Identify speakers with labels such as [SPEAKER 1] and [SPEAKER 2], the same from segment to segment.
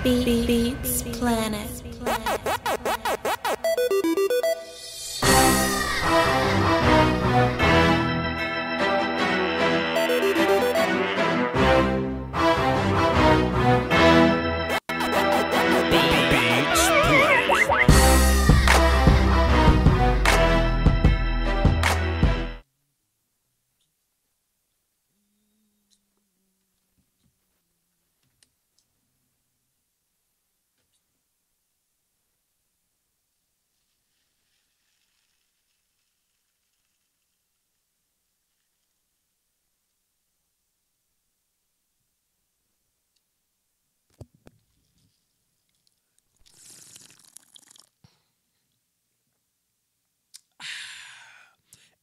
[SPEAKER 1] Beats Planet.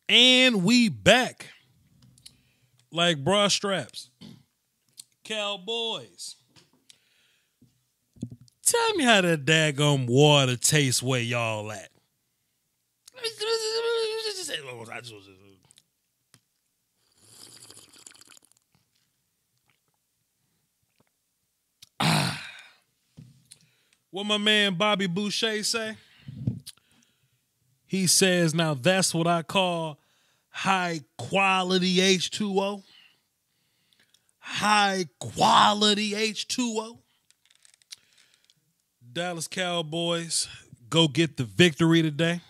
[SPEAKER 2] And we back like bra straps. Cowboys. Tell me how that daggum water tastes where y'all at. What my man Bobby Boucher say? He says, now that's what I call high quality H2O. High quality H2O. Dallas Cowboys go get the victory today.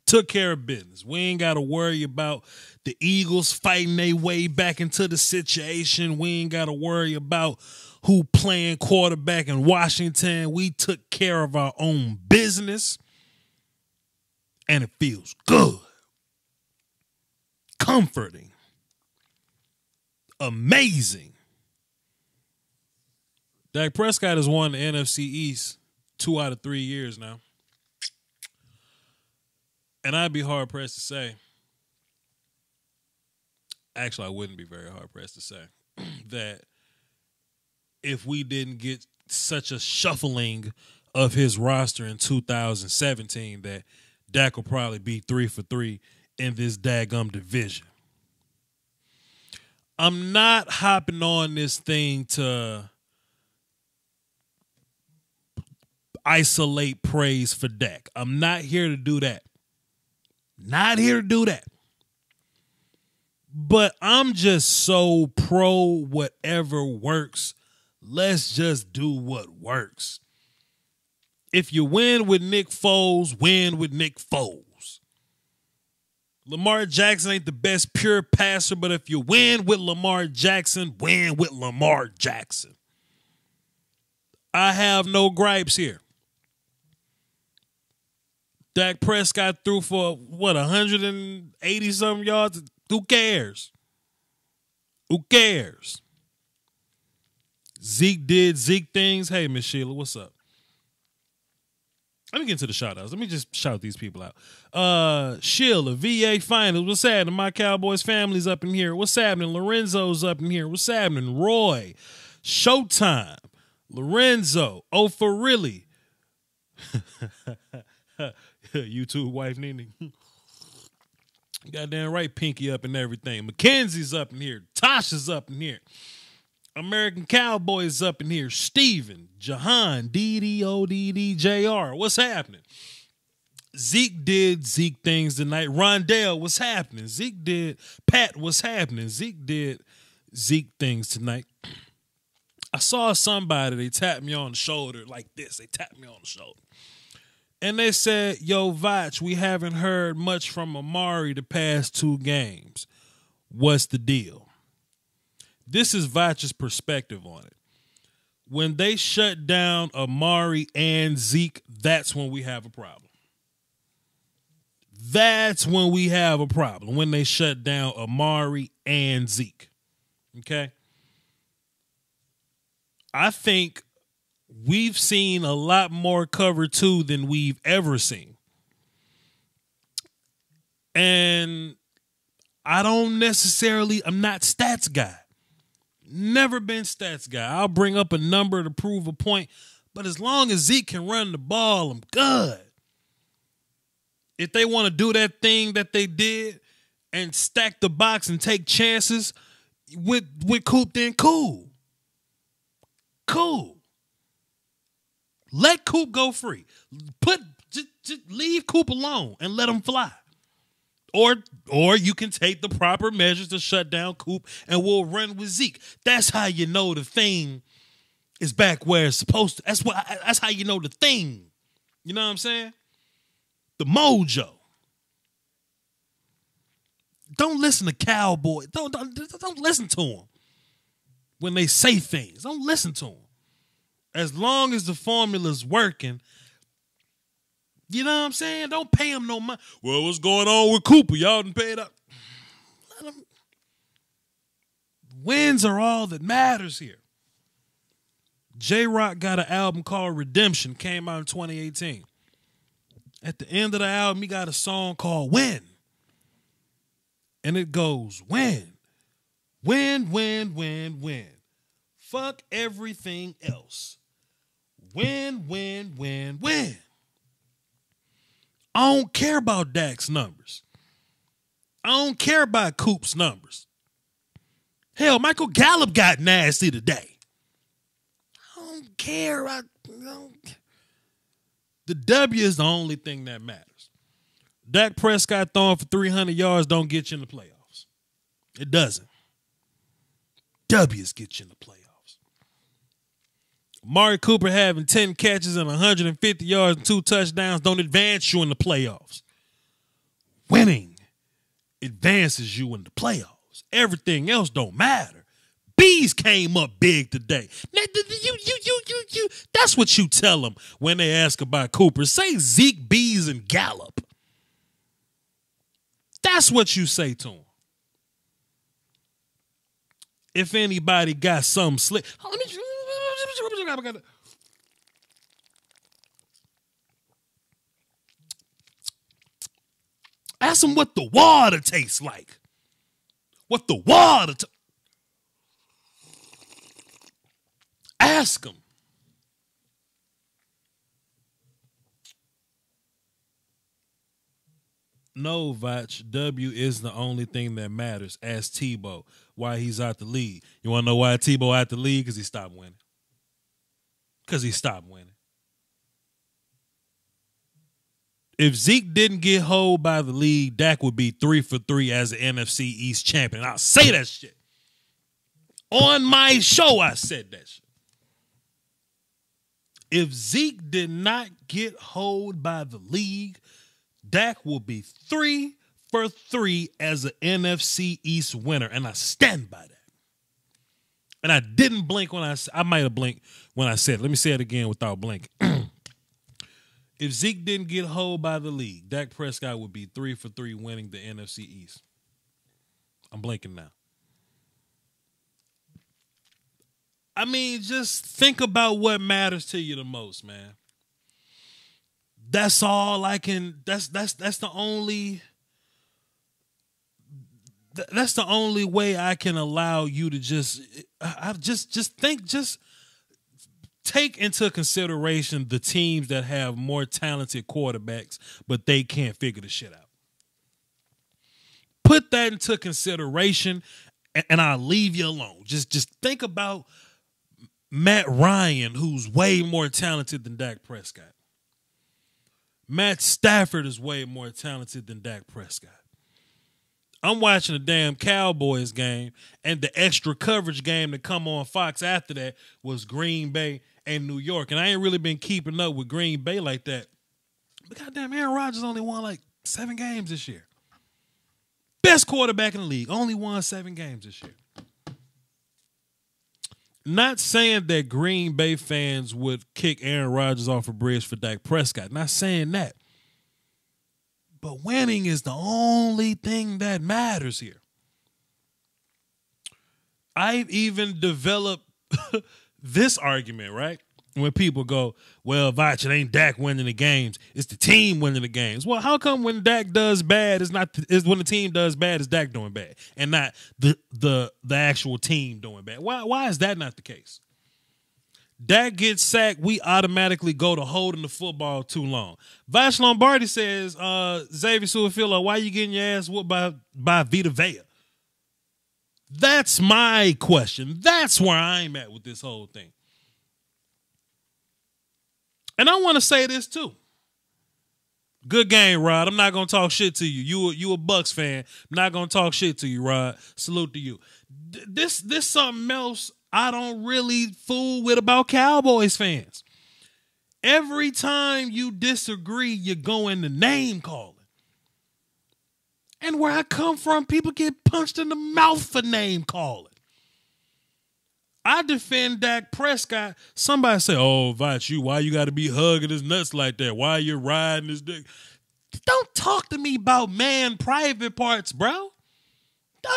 [SPEAKER 2] Took care of business. We ain't got to worry about the Eagles fighting their way back into the situation. We ain't got to worry about who playing quarterback in Washington. We took care of our own business, and it feels good, comforting, amazing. Dak Prescott has won the NFC East 2 out of 3 years now. And I'd be hard-pressed to say, actually I wouldn't be very hard-pressed to say, that if we didn't get such a shuffling of his roster in 2017, that Dak will probably be 3 for 3 in this daggum division. I'm not hopping on this thing to isolate praise for Dak. I'm not here to do that. Not here to do that. But I'm just so pro whatever works. Let's just do what works. If you win with Nick Foles, win with Nick Foles. Lamar Jackson ain't the best pure passer, but if you win with Lamar Jackson, win with Lamar Jackson. I have no gripes here. Dak Prescott threw for, 180-something yards? Who cares? Who cares? Zeke did Zeke things. Hey, Miss Sheila, what's up? Let me get into the shout-outs. Let me just shout these people out. Sheila, VA Finals. What's happening? My Cowboys family's up in here. What's happening? Lorenzo's up in here. What's happening? Roy. Showtime. Lorenzo. Oh, for really? YouTube wife Nene. Goddamn right, Pinky up and everything. Mackenzie's up in here. Tasha's up in here. American Cowboys up in here. Steven, Jahan, DDODDJR. What's happening? Zeke did Zeke things tonight. Rondell, what's happening? Zeke did Pat, what's happening? Zeke did Zeke things tonight. I saw somebody, they tapped me on the shoulder like this. They tapped me on the shoulder. And they said, yo, Voch, we haven't heard much from Amari the past 2 games. What's the deal? This is Voch's perspective on it. When they shut down Amari and Zeke, that's when we have a problem. That's when we have a problem, when they shut down Amari and Zeke. Okay? I think we've seen a lot more cover 2 than we've ever seen. And I'm not stats guy. Never been stats guy. I'll bring up a number to prove a point, but as long as Zeke can run the ball, I'm good. If they want to do that thing that they did and stack the box and take chances with Coop, then cool. Cool. Let Coop go free. Just leave Coop alone and let him fly. Or you can take the proper measures to shut down Coop and we'll run with Zeke. That's how you know the thing is back where it's supposed to. That's how you know the thing. You know what I'm saying? The mojo. Don't listen to Cowboys. Don't listen to them when they say things. Don't listen to them. As long as the formula's working, you know what I'm saying? Don't pay him no money. Well, what's going on with Cooper? Y'all done paid up. Let him. Wins are all that matters here. J-Rock got an album called Redemption, came out in 2018. At the end of the album, he got a song called Win. And it goes, win, win, win, win, win. Fuck everything else. Win, win, win, win. I don't care about Dak's numbers. I don't care about Coop's numbers. Hell, Michael Gallup got nasty today. I don't care. The W is the only thing that matters. Dak Prescott throwing for 300 yards don't get you in the playoffs. It doesn't. W's get you in the playoffs. Amari Cooper having 10 catches and 150 yards and 2 touchdowns don't advance you in the playoffs. Winning advances you in the playoffs. Everything else don't matter. Bees came up big today. That's what you tell them when they ask about Cooper. Say Zeke, Bees, and Gallup. That's what you say to them. If anybody got something slick. Ask them what the water tastes like. What the water ask them. No, Voch, W is the only thing that matters. Ask Tebow why he's out the league. You want to know why Tebow out the league? Because he stopped winning. If Zeke didn't get hold by the league, Dak would be 3 for 3 as an NFC East champion. I'll say that shit. On my show, I said that shit. If Zeke did not get hold by the league, Dak will be 3 for 3 as an NFC East winner, and I stand by that. And I didn't blink when I might have blinked when I said it. Let me say it again without blinking. If Zeke didn't get hold by the league, Dak Prescott would be 3 for 3 winning the NFC East. I'm blinking now. I mean, just think about what matters to you the most, man. That's all I can. That's the only way I can allow you to just take into consideration the teams that have more talented quarterbacks, but they can't figure the shit out. Put that into consideration, and I'll leave you alone. Just think about Matt Ryan, who's way more talented than Dak Prescott. Matt Stafford is way more talented than Dak Prescott. I'm watching a damn Cowboys game, and the extra coverage game that come on Fox after that was Green Bay and New York. And I ain't really been keeping up with Green Bay like that. But goddamn, Aaron Rodgers only won like 7 games this year. Best quarterback in the league, only won 7 games this year. Not saying that Green Bay fans would kick Aaron Rodgers off a bridge for Dak Prescott. Not saying that. But winning is the only thing that matters here. I've even developed this argument, right? When people go, well, Voch, it ain't Dak winning the games. It's the team winning the games. Well, how come when Dak does bad, is when the team does bad, is Dak doing bad and not the actual team doing bad? Why is that not the case? Dak gets sacked, we automatically go to holding the football too long. Voch Lombardi says, Xavier Su'a-Filo, why you getting your ass whooped by Vita Vea? That's my question. That's where I'm at with this whole thing. And I want to say this too. Good game, Rod. I'm not going to talk shit to you. You a Bucks fan. I'm not going to talk shit to you, Rod. Salute to you. This something else I don't really fool with about Cowboys fans. Every time you disagree, you go into name calling. And where I come from, people get punched in the mouth for name calling. I defend Dak Prescott. Somebody say, oh, Voch, why you got to be hugging his nuts like that? Why you riding his dick? Don't talk to me about man private parts, bro. No.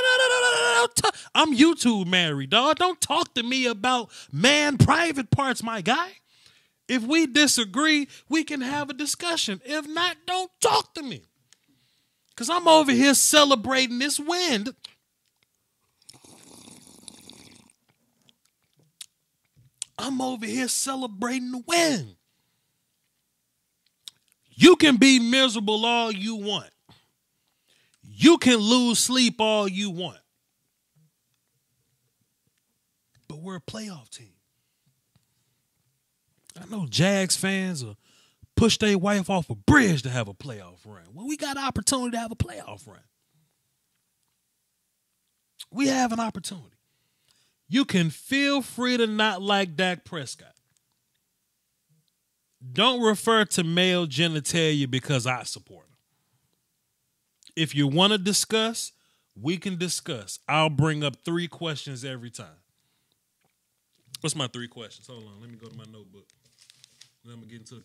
[SPEAKER 2] I'm YouTube married, dog. Don't talk to me about man private parts, my guy. If we disagree, we can have a discussion. If not, don't talk to me. Because I'm over here celebrating this win. I'm over here celebrating the win. You can be miserable all you want. You can lose sleep all you want. But we're a playoff team. I know Jags fans will push their wife off a bridge to have a playoff run. Well, we got an opportunity to have a playoff run. We have an opportunity. You can feel free to not like Dak Prescott. Don't refer to male genitalia because I support him. If you want to discuss, we can discuss. I'll bring up 3 questions every time. What's my 3 questions? Hold on. Let me go to my notebook. I'm getting to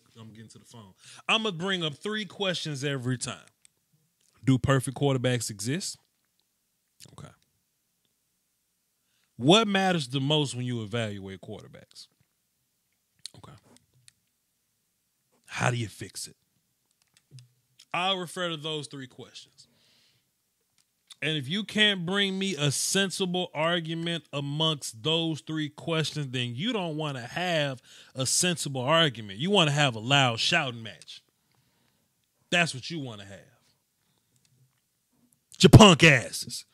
[SPEAKER 2] the phone. I'm going to bring up 3 questions every time. Do perfect quarterbacks exist? Okay. What matters the most when you evaluate quarterbacks? Okay. How do you fix it? I'll refer to those 3 questions. And if you can't bring me a sensible argument amongst those 3 questions, then you don't want to have a sensible argument. You want to have a loud shouting match. That's what you want to have. Your punk asses.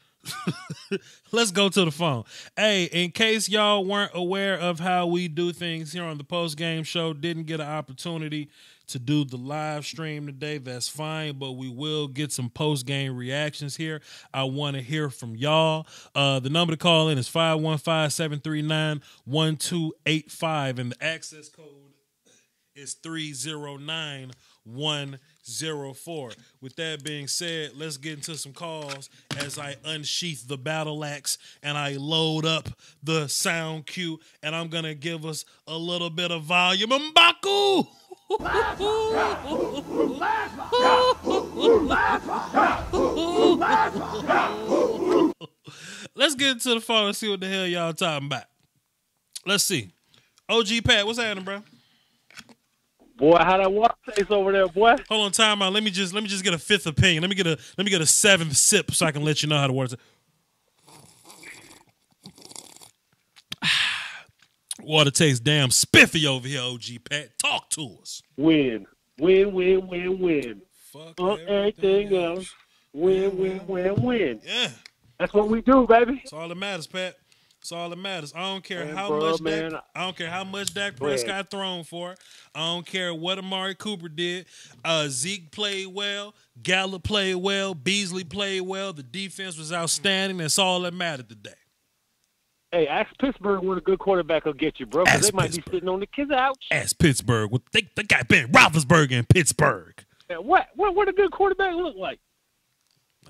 [SPEAKER 2] Let's go to the phone. Hey, in case y'all weren't aware of how we do things here on the post-game show, didn't get an opportunity to do the live stream today, that's fine, but we will get some post-game reactions here. I want to hear from y'all. The number to call in is 515-739-1285, and the access code is 309104. With that being said, let's get into some calls as I unsheath the battle axe and I load up the sound cue, and I'm going to give us a little bit of volume. M'Baku! Let's get into the phone and see what the hell y'all talking about. Let's see. OG Pat, what's happening, bro?
[SPEAKER 3] Boy, how that water tastes over there, boy?
[SPEAKER 2] Hold on, time out. Let me just get a 5th opinion. Let me get a 7th sip so I can let you know how the water tastes. Water tastes damn spiffy over here, OG Pat. Talk to us.
[SPEAKER 3] Win.
[SPEAKER 2] Fuck
[SPEAKER 3] everything else. Win.
[SPEAKER 2] Yeah.
[SPEAKER 3] That's what we do, baby.
[SPEAKER 2] That's all that matters, Pat. That's all that matters. I don't care I don't care how much Dak Prescott thrown for. I don't care what Amari Cooper did. Zeke played well. Gallup played well. Beasley played well. The defense was outstanding. That's all that mattered today.
[SPEAKER 3] Hey, ask Pittsburgh when a good quarterback will get you, bro. Because they might be sitting on the kids' ouch.
[SPEAKER 2] Ask Pittsburgh. They got Ben Roethlisberger in Pittsburgh.
[SPEAKER 3] Yeah, what a good quarterback look like?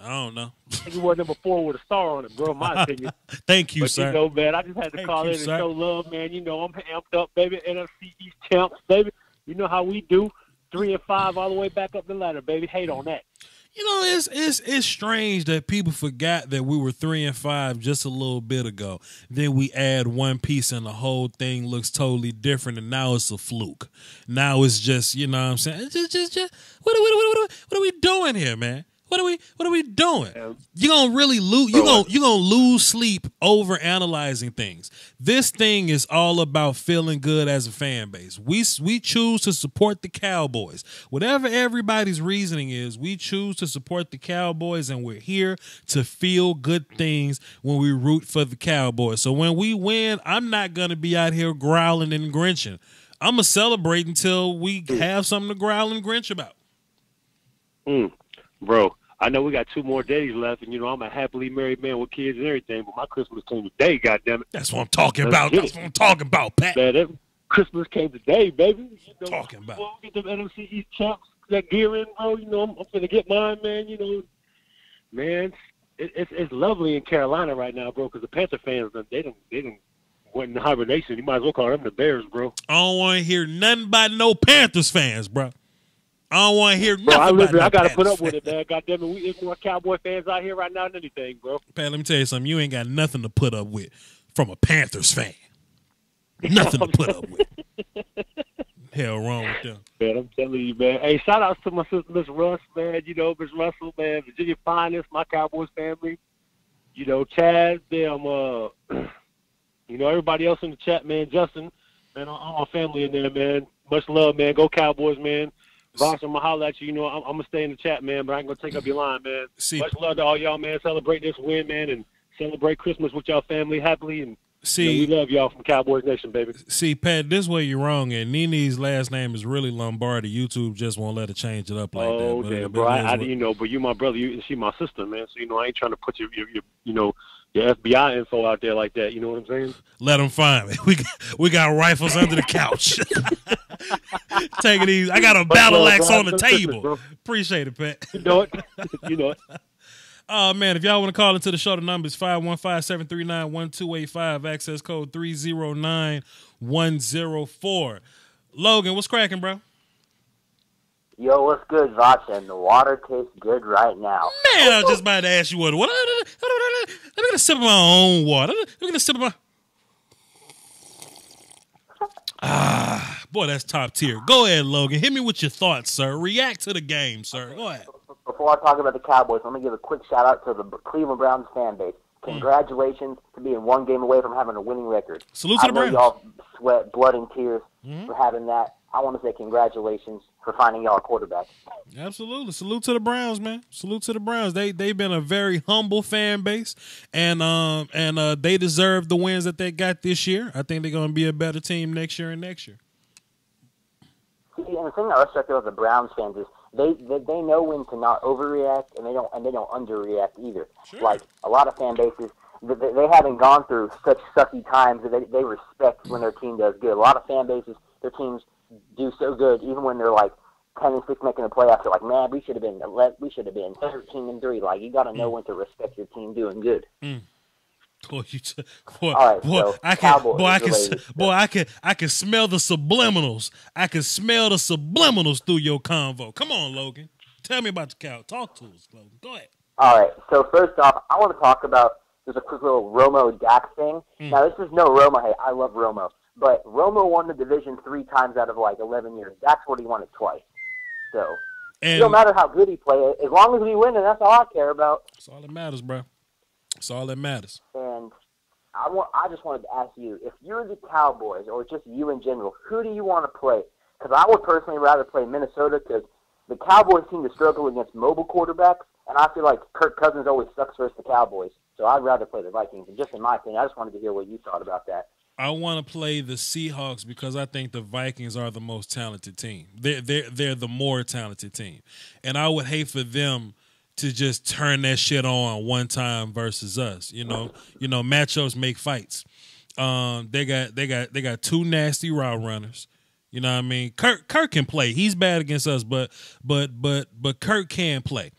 [SPEAKER 2] I don't know.
[SPEAKER 3] He was number 4 with a star on it, bro, in my opinion.
[SPEAKER 2] Thank you,
[SPEAKER 3] but,
[SPEAKER 2] sir.
[SPEAKER 3] You know, man, I just had to call in and show love, man. You know, I'm amped up, baby. NFC East champs, baby. You know how we do. 3-5 all the way back up the ladder, baby. Hate on that.
[SPEAKER 2] You know, it's strange that people forgot that we were 3-5 just a little bit ago. Then we add one piece and the whole thing looks totally different, and now it's a fluke. Now it's just, you know what I'm saying? Just what are we doing here, man? What are we doing?
[SPEAKER 3] Yeah.
[SPEAKER 2] You're gonna really lose. You're gonna lose sleep over analyzing things. This thing is all about feeling good as a fan base. We choose to support the Cowboys. Whatever everybody's reasoning is, we choose to support the Cowboys, and we're here to feel good things when we root for the Cowboys. So when we win, I'm not gonna be out here growling and grinching. I'm gonna celebrate until we have something to growl and grinch about.
[SPEAKER 3] Bro, I know we got 2 more days left, and, I'm a happily married man with kids and everything, but my Christmas came today, goddammit.
[SPEAKER 2] That's what I'm talking about. That's what I'm talking about, Pat.
[SPEAKER 3] Man, Christmas came today, baby.
[SPEAKER 2] Talking about.
[SPEAKER 3] Before we get them NFC East champs, that gear in, bro, I'm going to get mine, man, Man, it's lovely in Carolina right now, bro, because the Panther fans, they didn't went in hibernation. You might as well call them the Bears, bro.
[SPEAKER 2] I don't want to hear nothing about no Panthers fans, bro. I don't want to hear nothing about no
[SPEAKER 3] I got to put up
[SPEAKER 2] fans.
[SPEAKER 3] with it, man. God damn it, there's more Cowboy fans out here right now than anything, bro.
[SPEAKER 2] Pat, let me tell you something. You ain't got nothing to put up with from a Panthers fan. Nothing to put up with. Hell wrong with them.
[SPEAKER 3] Man, I'm telling you, man. Hey, shout outs to my sister, Miss Russ, man. Miss Russell, man. Virginia Finest, my Cowboys family. Chaz, them, everybody else in the chat, man. Justin, man, all my family in there, man. Much love, man. Go Cowboys, man. Voch, I'm going to holler at you. I'm going to stay in the chat, man, but I ain't going to take up your line, man. Much love to all y'all, man. Celebrate this win, man, and celebrate Christmas with y'all family happily. And we love y'all from Cowboys Nation, baby.
[SPEAKER 2] See, Pat, this way you're wrong. And Nene's last name is really Lombardi. YouTube just won't let her change it up like that.
[SPEAKER 3] Oh, damn, bro. But you my brother. She my sister, man. So, I ain't trying to put your FBI info out there like that. You know what I'm saying?
[SPEAKER 2] Let them find me. We got rifles under the couch. Take it easy. I got a battle axe on the table. Appreciate it, Pat.
[SPEAKER 3] You know it.
[SPEAKER 2] Oh, man, if y'all want to call into the show, the number is 515-739-1285, access code 309104. Logan, what's cracking, bro?
[SPEAKER 4] Yo, what's good, Voch? And the water tastes good right now.
[SPEAKER 2] Man, I was just about to ask you what. Let me get a sip of my own water. Let me get a sip of my... Boy, that's top tier. Go ahead, Logan. Hit me with your thoughts, sir. React to the game, sir. Go ahead.
[SPEAKER 4] Before I talk about the Cowboys, let me give a quick shout-out to the Cleveland Browns fan base. Congratulations to being 1 game away from having a winning record.
[SPEAKER 2] Salute to the Browns.
[SPEAKER 4] I know y'all sweat blood and tears for having that. I want to say congratulations for finding y'all a quarterback.
[SPEAKER 2] Absolutely. Salute to the Browns, man. Salute to the Browns. They've been a very humble fan base, and they deserve the wins that they got this year. I think they're going to be a better team next year and next year.
[SPEAKER 4] See, and the thing I respect about the Browns fans is they know when to not overreact, and they don't underreact either.
[SPEAKER 2] Sure.
[SPEAKER 4] Like a lot of fan bases, they haven't gone through such sucky times that they respect when their team does good. A lot of fan bases, their teams do so good, even when they're like 10-6 making the playoffs. They're like, man, we should have been 13-3. Like, you got to know when to respect your team doing good.
[SPEAKER 2] Boy, I can smell the subliminals. I can smell the subliminals through your convo. Come on, Logan. Tell me about the cow. Talk to us, Logan. Go ahead.
[SPEAKER 4] All right. So first off, I want to talk about there's a quick little Romo Dak thing. Now, this is no Romo. Hey, I love Romo. But Romo won the division 3 times out of like 11 years. That's what he won it twice. So it don't matter how good he plays, as long as we win, and that's all I care about.
[SPEAKER 2] That's all that matters, bro. That's all that matters.
[SPEAKER 4] And I just wanted to ask you, if you're the Cowboys, or just you in general, who do you want to play? Because I would personally rather play Minnesota, because the Cowboys seem to struggle against mobile quarterbacks, and I feel like Kirk Cousins always sucks versus the Cowboys. So I'd rather play the Vikings. And just in my opinion, I just wanted to hear what you thought about that.
[SPEAKER 2] I want to play the Seahawks because I think the Vikings are the most talented team. They're the more talented team, and I would hate for them to just turn that shit on one time versus us. You know, matchups make fights. They got 2 nasty route runners. You know what I mean? Kirk can play. He's bad against us, but Kirk can play.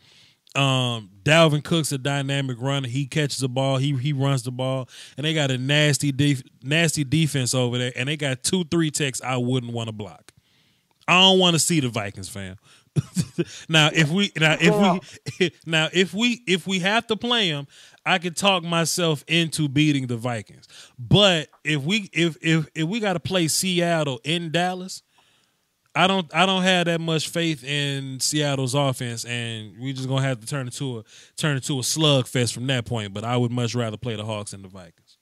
[SPEAKER 2] Dalvin Cook's a dynamic runner. He catches the ball. He runs the ball, and they got a nasty defense over there. And they got 2-3 techs I wouldn't want to block. I don't want to see the Vikings, fam. If we have to play them, I can talk myself into beating the Vikings. But if we got to play Seattle in Dallas, I don't have that much faith in Seattle's offense, and we just gonna have to turn into a slugfest from that point. But I would much rather play the Hawks and the Vikings.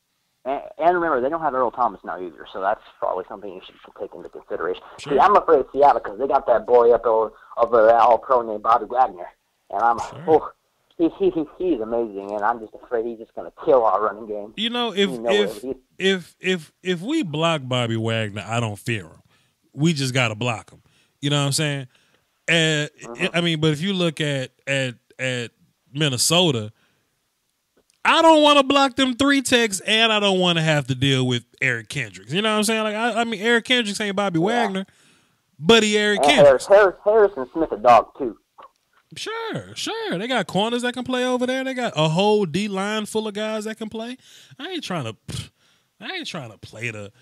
[SPEAKER 4] And remember, they don't have Earl Thomas now either, so that's probably something you should take into consideration.
[SPEAKER 2] Sure.
[SPEAKER 4] See, I'm afraid of Seattle because they got that boy up over there, all-pro named Bobby Wagner, and I'm he's amazing, and I'm just afraid he's just going to kill our running game.
[SPEAKER 2] You know, if we block Bobby Wagner, I don't fear him. We just got to block him. You know what I'm saying? And I mean, but if you look at Minnesota, I don't want to block them 3 techs, and I don't want to have to deal with Eric Kendricks. You know what I'm saying? Like, I mean, Eric Kendricks ain't Bobby Wagner, but he Eric Kendricks.
[SPEAKER 4] Harrison Smith a dog too.
[SPEAKER 2] Sure. They got corners that can play over there. They got a whole D line full of guys that can play. I ain't trying to play the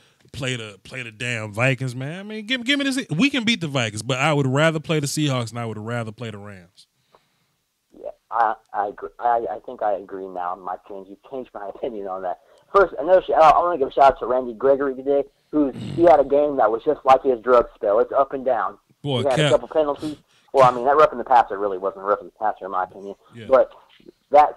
[SPEAKER 2] damn Vikings, man. I mean, give me this. We can beat the Vikings, but I would rather play the Seahawks, and I would rather play the Rams.
[SPEAKER 4] Yeah, I agree. I think I agree now. You changed my opinion on that. First, I want to give a shout out to Randy Gregory today, he had a game that was just like his drug spell. It's up and down.
[SPEAKER 2] Boy,
[SPEAKER 4] he had a couple penalties. Well, I mean, that roughing the passer really wasn't roughing the passer, in my opinion.
[SPEAKER 2] Yeah.
[SPEAKER 4] But that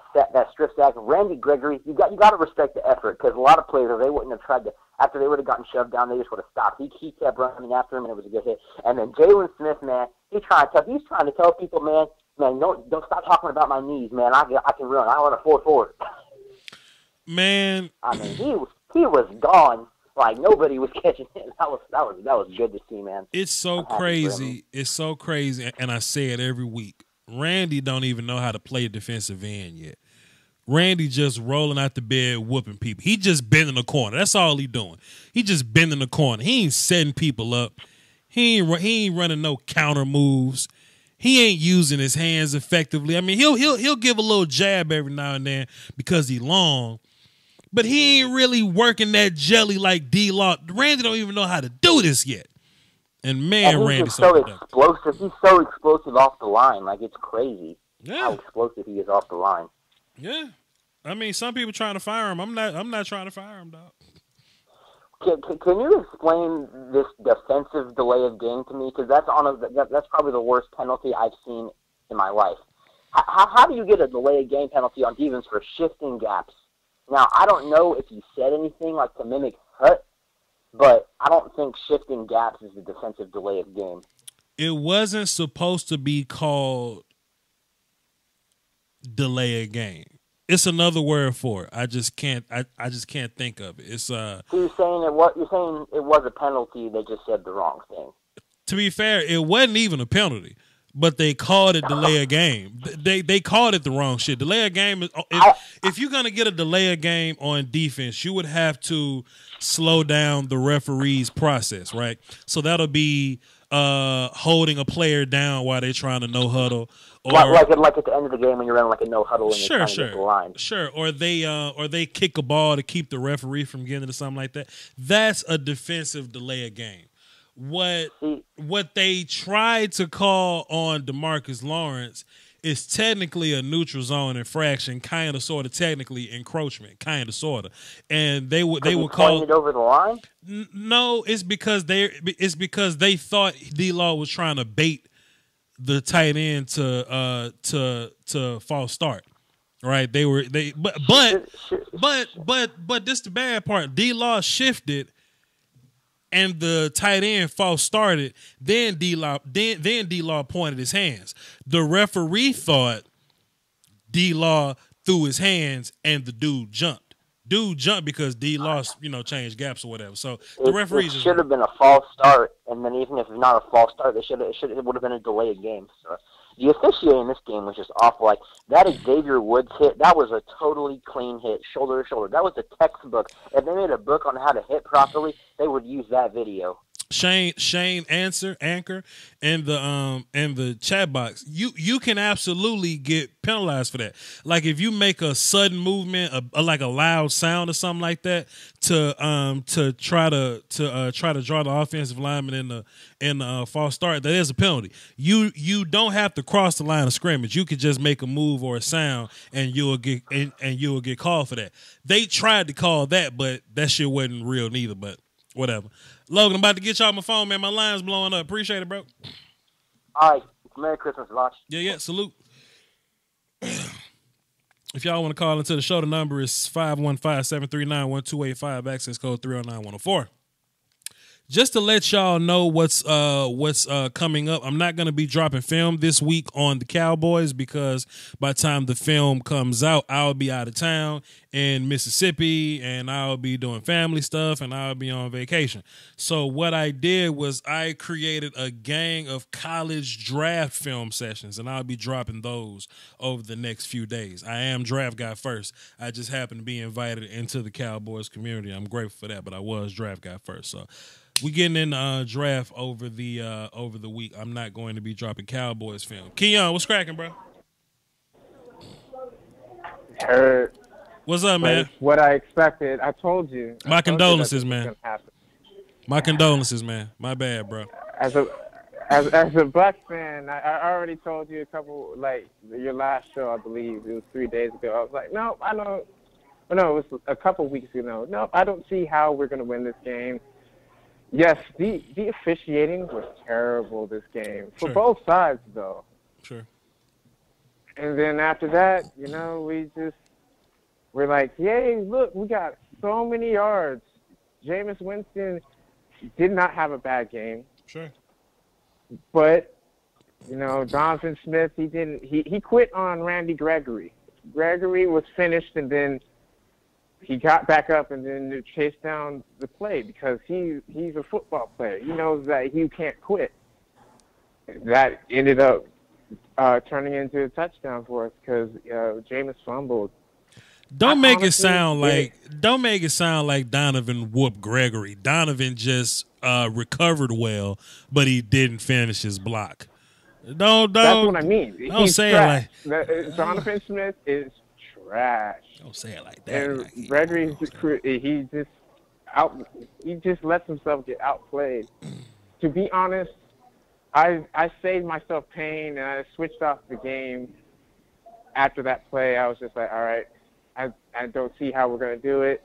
[SPEAKER 4] strip sack, Randy Gregory, you got to respect the effort, because a lot of players, they wouldn't have tried to. After they would have gotten shoved down, they just would have stopped. He kept running after him, and it was a good hit. And then Jalen Smith, man, he's trying to tell people, man, don't stop talking about my knees, man. I can run. I want to 4-4.
[SPEAKER 2] Man,
[SPEAKER 4] I mean, he was gone. Like nobody was catching it. That was good to see, man.
[SPEAKER 2] It's so crazy. It's so crazy, and I say it every week. Randy don't even know how to play defensive end yet. Randy just rolling out the bed, whooping people. He just bending the corner. That's all he doing. He just bending the corner. He ain't setting people up. He ain't running no counter moves. He ain't using his hands effectively. I mean, he'll give a little jab every now and then because he long. But he ain't really working that jelly like D-Law. Randy don't even know how to do this yet. And man, Randy's
[SPEAKER 4] so explosive. He's so explosive off the line. Like, it's crazy how explosive he is off the line.
[SPEAKER 2] Yeah. I mean, some people trying to fire him. I'm not trying to fire him, dog.
[SPEAKER 4] Can you explain this defensive delay of game to me? Because that's probably the worst penalty I've seen in my life. How do you get a delay of game penalty on defense for shifting gaps? Now, I don't know if you said anything like to mimic Hut, but I don't think shifting gaps is the defensive delay of game.
[SPEAKER 2] It wasn't supposed to be called delay of game. It's another word for it. I just can't think of it. It's
[SPEAKER 4] So you're saying it was a penalty, they just said the wrong thing.
[SPEAKER 2] To be fair, it wasn't even a penalty. But they called it delay of game. They called it the wrong shit. Delay of game is if you're gonna get a delay of game on defense, you would have to slow down the referee's process, right? So that'll be holding a player down while they're trying to no huddle, or
[SPEAKER 4] like at the end of the game when you're running like a no huddle and you're trying to get the line.
[SPEAKER 2] Sure, or they kick a ball to keep the referee from getting to something like that. That's a defensive delay of game. What they tried to call on DeMarcus Lawrence is technically a neutral zone infraction, kind of, sort of, technically encroachment, kind of, sort of, and they would call
[SPEAKER 4] it over the line.
[SPEAKER 2] No, it's because they thought D-Law was trying to bait the tight end to false start. Right? But this the bad part. D-Law shifted. And the tight end false started. Then D-Law pointed his hands. The referee thought D-Law threw his hands and the dude jumped. Dude jumped because D-Law, changed gaps or whatever. So the referee
[SPEAKER 4] should have been a false start, and then even if it's not a false start, it would have been a delay of game. So the officiating in this game was just awful. Like that Xavier Woods hit, that was a totally clean hit, shoulder to shoulder. That was a textbook. If they made a book on how to hit properly, they would use that video.
[SPEAKER 2] Shane Anchor and the chat box. You can absolutely get penalized for that. Like if you make a sudden movement, like a loud sound or something like that, to try to draw the offensive lineman in the false start, that is a penalty. You don't have to cross the line of scrimmage. You could just make a move or a sound, and you'll get called for that. They tried to call that, but that shit wasn't real neither. But whatever. Logan, I'm about to get y'all my phone, man. My line's blowing up. Appreciate it, bro.
[SPEAKER 4] All right. Merry Christmas, Voch.
[SPEAKER 2] Yeah, salute. If y'all want to call into the show, the number is 515-739-1285, access code 309104. Just to let y'all know what's coming up, I'm not going to be dropping film this week on the Cowboys because by the time the film comes out, I'll be out of town in Mississippi and I'll be doing family stuff and I'll be on vacation. So what I did was I created a gang of college draft film sessions and I'll be dropping those over the next few days. I am draft guy first. I just happened to be invited into the Cowboys community. I'm grateful for that, but I was draft guy first. So we getting in draft over the week. I'm not going to be dropping Cowboys film. Keon, what's cracking, bro?
[SPEAKER 5] Heard.
[SPEAKER 2] What's up, man?
[SPEAKER 5] What I expected. I told you.
[SPEAKER 2] My condolences, man. My condolences, man. My bad, bro.
[SPEAKER 5] As a Bucks fan, I already told you a couple, like your last show, I believe it was 3 days ago. I was like, no, I don't. Oh, no, it was a couple weeks ago. No, I don't see how we're going to win this game. Yes, the officiating was terrible this game for both sides, though.
[SPEAKER 2] Sure.
[SPEAKER 5] And then after that, we're like, yay, look, we got so many yards. Jameis Winston did not have a bad game.
[SPEAKER 2] Sure.
[SPEAKER 5] But, Donovan Smith, he quit on Randy Gregory. Gregory was finished, and then he got back up and then chased down the play because he's a football player. He knows that he can't quit. That ended up turning into a touchdown for us because Jameis fumbled.
[SPEAKER 2] Don't make it sound like Donovan whooped Gregory. Donovan just recovered well, but he didn't finish his block. Don't.
[SPEAKER 5] That's what I mean.
[SPEAKER 2] Don't say
[SPEAKER 5] trash. It like Donovan Smith is trash.
[SPEAKER 2] Don't say it like that.
[SPEAKER 5] And Gregory, he just lets himself get outplayed. To be honest, I saved myself pain and I switched off the game after that play. I was just like, all right, I don't see how we're gonna do it.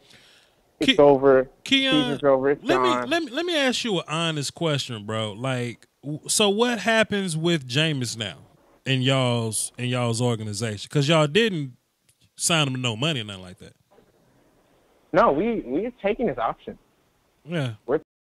[SPEAKER 5] It's over. Season's over. It's gone.
[SPEAKER 2] Let me ask you an honest question, bro. Like, so what happens with Jameis now in y'all's organization? Because y'all didn't sign him to no money or nothing like that.
[SPEAKER 5] No, we're taking his option.
[SPEAKER 2] Yeah.
[SPEAKER 5] We're